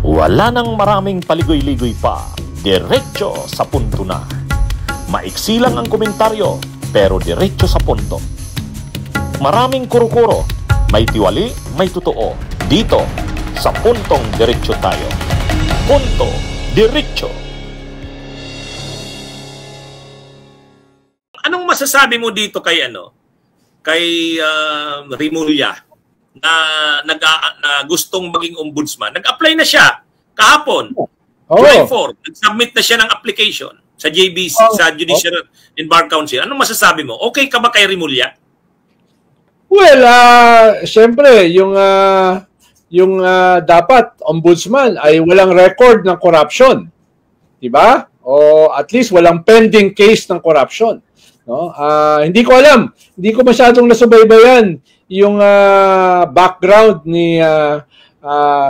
Wala nang maraming paligoy-ligoy pa, diretso sa punto na. Maiksi lang ang komentaryo, pero diretso sa punto. Maraming kuro-kuro, may tiwali, may totoo. Dito, sa Puntong Diretso tayo. Punto Diretso. Anong masasabi mo dito kay Kay Remulla na gustong maging ombudsman? Nag-apply na siya kahapon. July 4, nag-submit na siya ng application sa JBC, sa Judicial and Bar Council. Anong masasabi mo? Okay ka ba kay Remulla? Well, siyempre, yung dapat ombudsman ay walang record ng corruption. Diba? O at least walang pending case ng corruption. No? Hindi ko alam. Hindi ko masyadong nasubaybayan yung background ni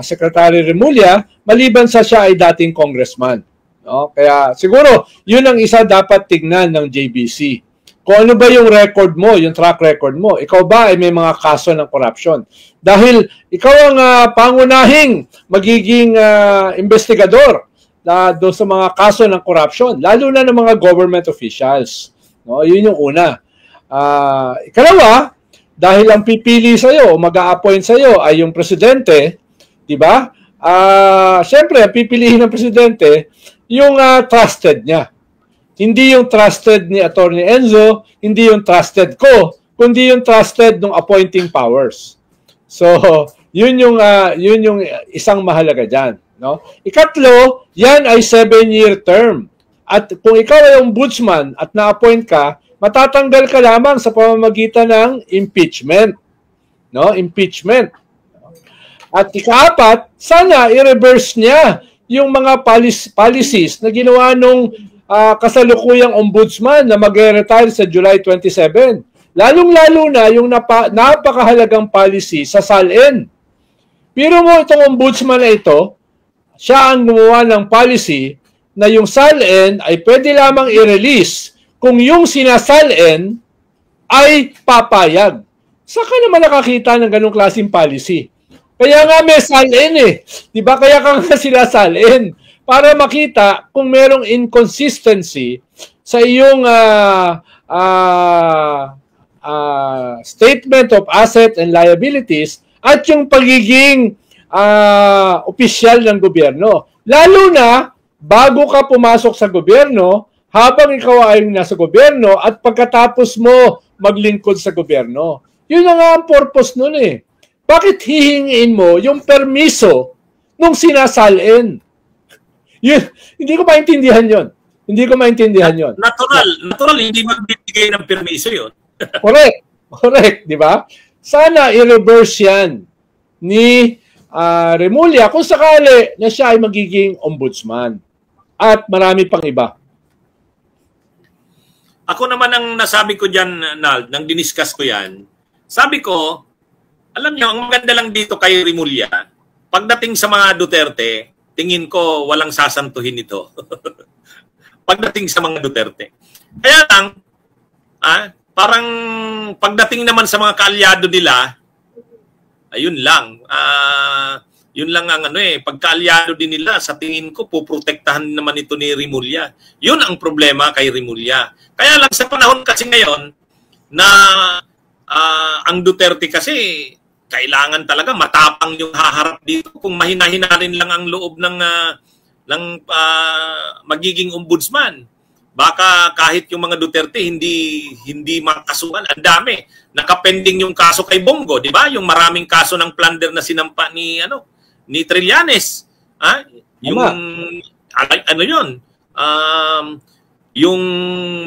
Secretary Remulla maliban sa siya ay dating congressman. No? Kaya siguro yun ang isa dapat tignan ng JBC. Kung ano ba yung record mo, yung track record mo. Ikaw ba ay may mga kaso ng corruption? Dahil ikaw ang pangunahing magiging investigador doon sa mga kaso ng corruption, lalo na ng mga government officials. No, yun yung una. Ikalawa, dahil ang pipili sa iyo, mag-a-appoint sa iyo ay yung presidente, 'di ba? Siyempre, ang pipiliin ng presidente yung trusted niya. Hindi yung trusted ni Attorney Enzo, hindi yung trusted ko, kundi yung trusted ng appointing powers. So, yun yung isang mahalaga diyan, no? Ikatlo, yan ay 7-year term. At kung ikaw ay ombudsman at na-appoint ka, matatanggal ka lamang sa pamamagitan ng impeachment. No? Impeachment. At ikaapat, sana i-reverse niya yung mga policies na ginawa nung kasalukuyang ombudsman na mag-retire sa July 27. Lalong-lalo na yung napakahalagang policy sa SALN. Pero mo itong ombudsman na ito, siya ang gumawa ng policy na yung SALN ay pwede lamang i-release kung yung sinasaln ay papayag. Saka naman nakakita ng ganong klaseng policy. Kaya nga may SALN eh. Diba? Kaya ka nga sila SALN. Para makita kung merong inconsistency sa iyong statement of asset and liabilities at yung pagiging opisyal ng gobyerno. Lalo na bago ka pumasok sa gobyerno, habang ikaw ay nasa gobyerno at pagkatapos mo maglingkod sa gobyerno. Yun na nga ang purpose nun eh. Bakit hihingiin mo yung permiso nung sinasalin? Yun, hindi ko maintindihan yun. Hindi ko maintindihan yun. Natural, hindi magbibigay ng permiso yun. Correct, di ba? Sana i-reverse yan ni Remulla kung sakali na siya ay magiging ombudsman. At marami pang iba. Ako naman ang nasabi ko dyan, Nald, nang diniscuss ko yan, sabi ko, alam niyo, ang maganda lang dito kay Remulla, pagdating sa mga Duterte, tingin ko walang sasantuhin ito. Pagdating sa mga Duterte. Kaya lang, parang pagdating naman sa mga kaalyado nila, ayun lang, yun lang ang pagkaalyado din nila, sa tingin ko, puprotektahan naman ito ni Remulla. Yun ang problema kay Remulla. Kaya lang sa panahon kasi ngayon, na ang Duterte kasi, kailangan talaga matapang yung haharap dito. Kung mahina-hinarin lang ang loob ng magiging ombudsman, baka kahit yung mga Duterte hindi makasuhan. Ang dami. Nakapending yung kaso kay Bongo, di ba? Yung maraming kaso ng plunder na sinampa ni Trillanes. Yung yung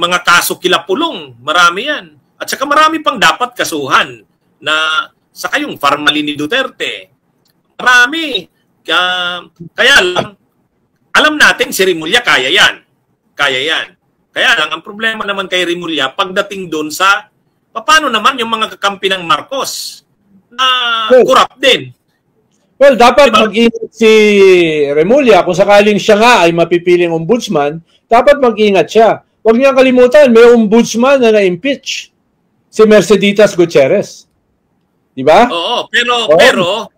mga kaso kila Pulong, marami yan. At saka marami pang dapat kasuhan na saka yung Farmally ni Duterte. Marami. Kaya lang, alam natin si Remulla kaya yan. Kaya lang, ang problema naman kay Remulla, pagdating doon sa, paano naman yung mga kakampi ng Marcos na corrupt din. Well, dapat mag-ingat si Remulla kung sakaling siya nga ay mapipiling ombudsman, dapat mag-ingat siya. Huwag niya kalimutan, may ombudsman na na-impeach. Si Merceditas Gutierrez. Di ba? Oo, pero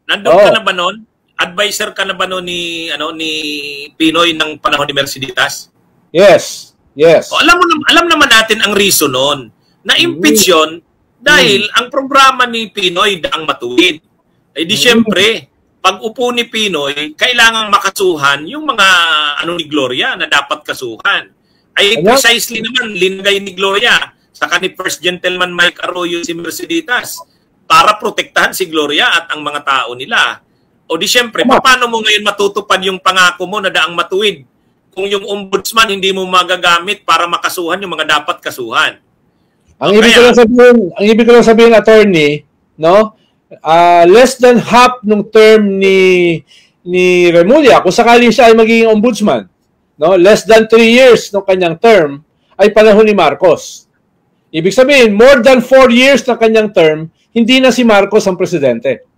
nandun ka na ba nun? advisor ka na ba no ni Pinoy ng panahon ni Merceditas? Yes. Yes. O, alam naman natin ang reason noon. Na-impeach yun dahil ang programa ni Pinoy daang matuwid. Eh di syempre, pag upo ni Pinoy, kailangang makasuhan yung mga ni Gloria na dapat kasuhan. Ay precisely naman linagay ni Gloria sa ni First Gentleman Mike Arroyo si Merceditas para protektahan si Gloria at ang mga tao nila. O di syempre, paano mo ngayon matutupad yung pangako mo na daang matuwid kung yung ombudsman hindi mo magagamit para makasuhan yung mga dapat kasuhan? Ang ibig ko lang sabihin, attorney, no? Less than half nung term ni Remulla, kung sakali siya ay magiging ombudsman, no? Less than 3 years ng kanyang term ay panahon ni Marcos. Ibig sabihin, more than 4 years ng kanyang term, hindi na si Marcos ang presidente.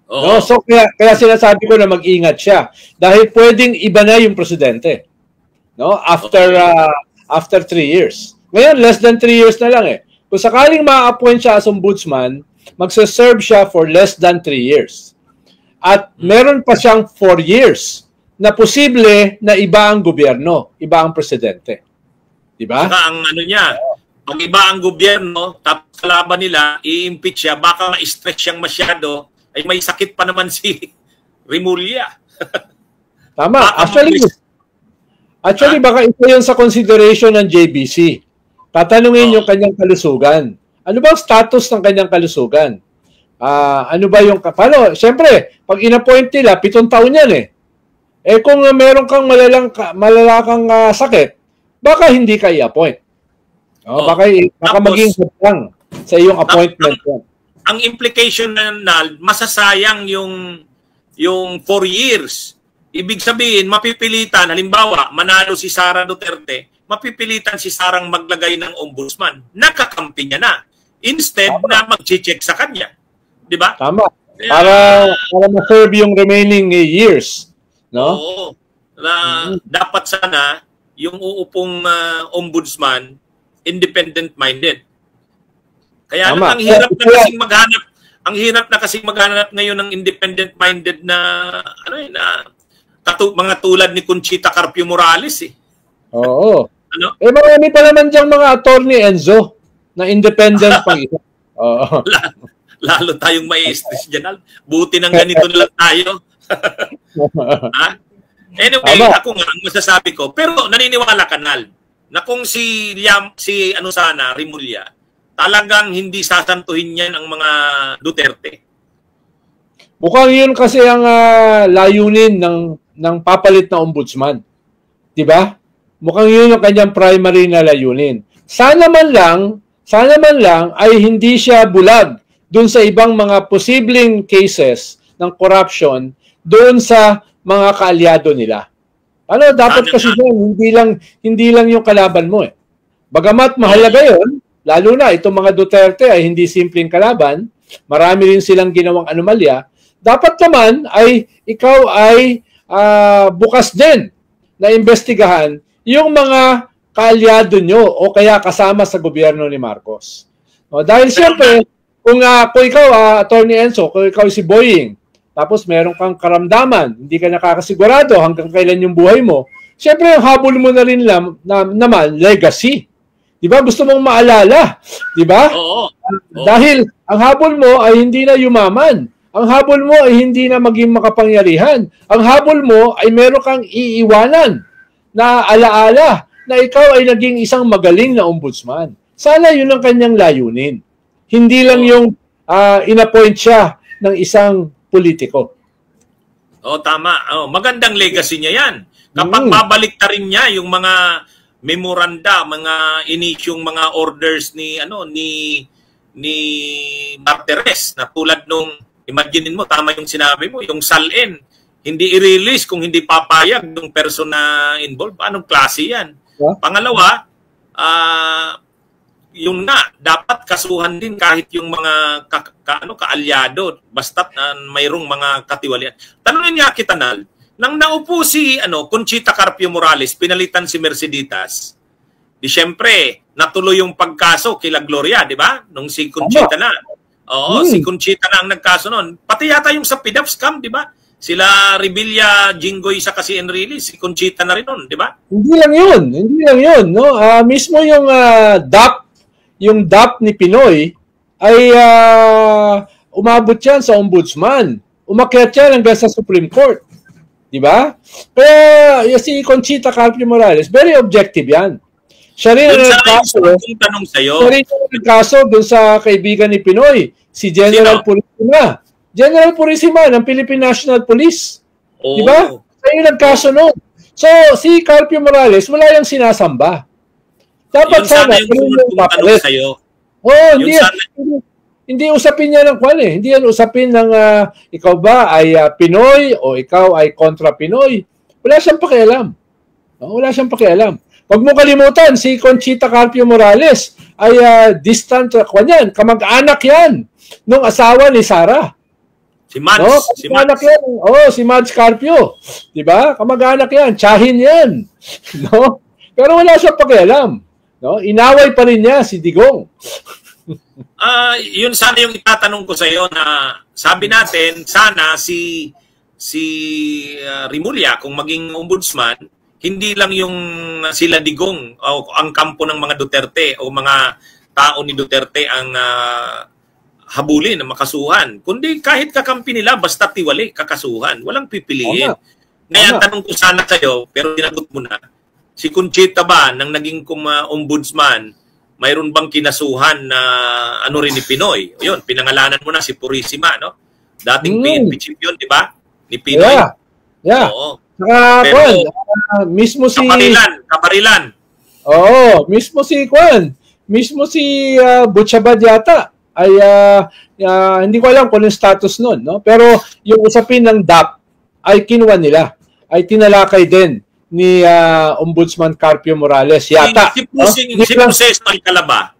No? So kaya sinasabi ko na mag-ingat siya dahil pwedeng iba na yung presidente. No? After 3 years. Ngayon less than 3 years na lang eh. Kung sakaling ma-appoint siya as ombudsman, magse-serve siya for less than 3 years. At meron pa siyang 4 years na posible na iba ang gobyerno, iba ang presidente. Di ba? Saka ang niya, pag iba ang gobyerno, tapos kalaban nila, i-impeach siya, baka ma-stretch siyang masyado, ay may sakit pa naman si Remulla. Tama. Actually, baka ito yun sa consideration ng JBC. Tatanungin yung kanyang kalusugan. Ano ba ang status ng kanyang kalusugan? Ano ba yung... Paano? Siyempre, pag in-appoint nila, 7 taon yan eh. Eh kung meron kang malalakang sakit, baka hindi ka i-appoint. Baka maging hutang sa iyong appointment. Ang implication na masasayang yung 4 years. Ibig sabihin, mapipilitan, halimbawa, manalo si Sara Duterte, mapipilitan si Sarang maglagay ng ombudsman. Nakakampi niya na. Instead na mag-check sa kanya. Di ba? Tama. Para ma-serve yung remaining years. No? Oo. Dapat sana yung uupong ombudsman independent-minded. Kaya ang hirap na kasing maghanap ngayon ng independent-minded na mga tulad ni Conchita Carpio Morales eh. Oo. Marami pa naman diyang mga attorney, Enzo, na independent pang isa. Oo. Lalo tayong mai-stress dyan. Buti nang ganito na lang tayo. Anyway, ako nga, ang masasabi ko, pero naniniwala ka, Nal, na kung si Remulla, talagang hindi sasantuhin yan ang mga Duterte. Mukhang yun kasi ang layunin ng papalit na ombudsman. Diba? Mukhang yun ang kanyang primary na layunin. Sana man lang ay hindi siya bulag doon sa ibang mga posibleng cases ng corruption doon sa mga kaalyado nila. Dapat kasi doon, hindi lang yung kalaban mo eh. Bagamat mahalaga yun, lalo na itong mga Duterte ay hindi simpleng kalaban, marami rin silang ginawang anomalya, dapat naman ay ikaw ay bukas din na imbestigahan yung mga kaalyado nyo o kaya kasama sa gobyerno ni Marcos. Dahil siyempre, kung ikaw, Attorney Enzo, kung ikaw si Boying, tapos meron kang karamdaman, hindi ka nakakasigurado hanggang kailan yung buhay mo, siyempre, habol mo na rin naman legacy. Di ba? Gusto mong maalala. Di ba? Oo. Dahil ang habol mo ay hindi na yumaman. Ang habol mo ay hindi na maging makapangyarihan. Ang habol mo ay meron kang iiwanan na alaala na ikaw ay naging isang magaling na ombudsman. Sana yun ang kanyang layunin. Hindi lang yung inappoint siya ng isang politiko. Tama. Magandang legacy niya yan. Kapag babalik ta rin niya yung mga memoranda, mga inisyong mga orders ni Martires na tulad nung, imaginein mo, tama yung sinabi mo, yung SALN, hindi i-release kung hindi papayag ng person na involved. Anong klase yan? Yeah. Pangalawa, yung dapat kasuhan din kahit yung mga kaalyado, basta't mayroong mga katiwalian. Tanungin niya kita, Nal, nang naupo si Conchita Carpio Morales, pinalitan si Merceditas, di syempre, natuloy yung pagkaso kila Gloria, di ba? Nung si Conchita na. Oo, si Conchita na ang nagkaso noon. Pati yata yung sa PDAP scam, di ba? Sila Revilla, Jinggoy, sa kasi Enrile, si Conchita na rin nun, di ba? Hindi lang yun, no? Mismo yung DAP ni Pinoy ay umabot yan sa ombudsman. Umakyat yan hanggang sa Supreme Court. Di ba? Kaya si Conchita Carpio Morales, very objective yan. Siya rin ang nagkaso doon sa kaibigan ni Pinoy, si General Purisima. General Purisima ng Philippine National Police. Oh. Di ba? Siya yung nagkaso noon. So, si Carpio Morales, wala yung sinasamba. Dapat sana yung tanong sa'yo. Oh, hindi usapin niya ng kwan eh. Hindi yan usapin ng ikaw ba ay Pinoy o ikaw ay kontra Pinoy. Wala siyang pakialam. No? Wala siyang pakialam. Huwag mo kalimutan, si Conchita Carpio Morales ay distant kwan yan. Kamag-anak yan nung asawa ni Sara. Si Mads. No? Kamag-anak yan. Oh, si Mads Carpio. Diba? Kamag-anak yan. Tsahin yan. No? Pero wala siyang pakialam. No? Inaway pa rin niya si Digong. Yun sana yung itatanong ko sa iyo na sabi natin sana si Rimulya kung maging ombudsman, hindi lang yung sila Digong o ang kampo ng mga Duterte o mga tao ni Duterte ang habulin na makasuhan, kundi kahit kakampi nila basta tiwali kakasuhan, walang pipiliin. Ngayon tanong ko sana sa iyo pero dinagot mo na. Si Conchita ba nang naging ombudsman, mayroon bang kinasuhan na ano rin ni Pinoy? Yun, pinangalanan mo na si Purisima, no? Dating PNP chief yun, di ba? Ni Pinoy. Yeah. Oo. Pero, mismo si... Kaparilan. Oo, mismo si Butchabad yata ay hindi ko alam kung yung status nun, no? Pero yung usapin ng DAP ay kinuha nila, ay tinalakay din ni Ombudsman Carpio Morales yata. Si Proceso ay kalaba.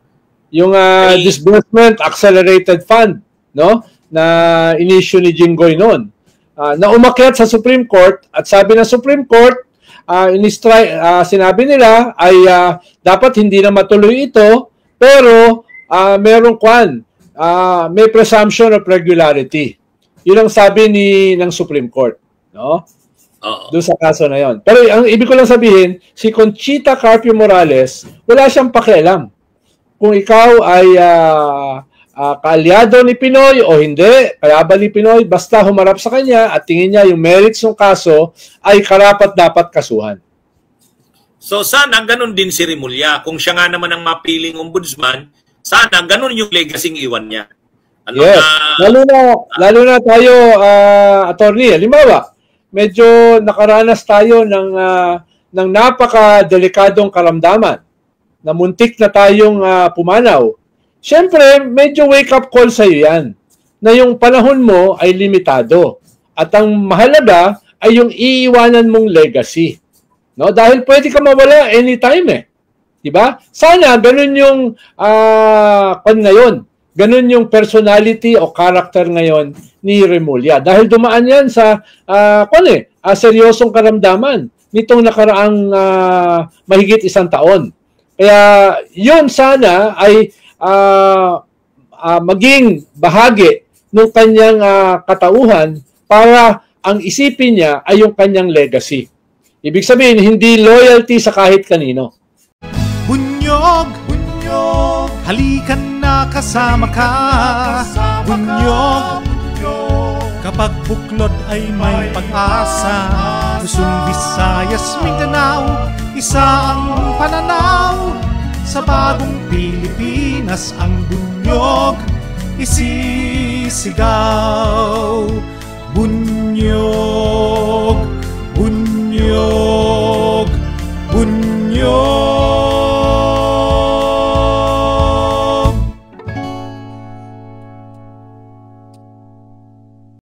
Yung disbursement accelerated fund, no? Na in-issue ni Jinggoy noon. Na umakyat sa Supreme Court at sabi ng Supreme Court, sinabi nila ay dapat hindi na matuloy ito, pero may presumption of regularity. Yun ang sabi ng Supreme Court, no? Doon sa kaso na yon. Pero ang ibig ko lang sabihin, si Conchita Carpio Morales, wala siyang pakialam kung ikaw ay kaalyado ni Pinoy o hindi, kayaba ni Pinoy, basta humarap sa kanya at tingin niya yung merits ng kaso ay karapat-dapat kasuhan. So sana ganun din si Rimulya. Kung siya nga naman ang mapiling ombudsman, sana ganun yung legacy iwan niya. Yes. Lalo na tayo, attorney, halimbawa, medyo nakaranas tayo ng napaka-delikadong karamdaman na muntik na tayong pumanaw. Siyempre, medyo wake-up call sa iyo yan na yung panahon mo ay limitado. At ang mahalaga ay yung iiwanan mong legacy. No? Dahil pwede ka mawala anytime eh. Diba? Sana ganun yung ngayon. Ganun yung personality o character ngayon ni Rimulya. Dahil dumaan yan sa seryosong karamdaman nitong nakaraang mahigit 1 taon. Kaya yun sana ay maging bahagi ng kanyang katauhan para ang isipin niya ay yung kanyang legacy. Ibig sabihin, hindi loyalty sa kahit kanino. Bunyog, halikan na kasama ka. Bunyog, kapag buklod ay may pag-asa. Luzon, Visayas, Mindanao, isa ang pananaw. Sa bagong Pilipinas ang bunyog isisigaw. Bunyog.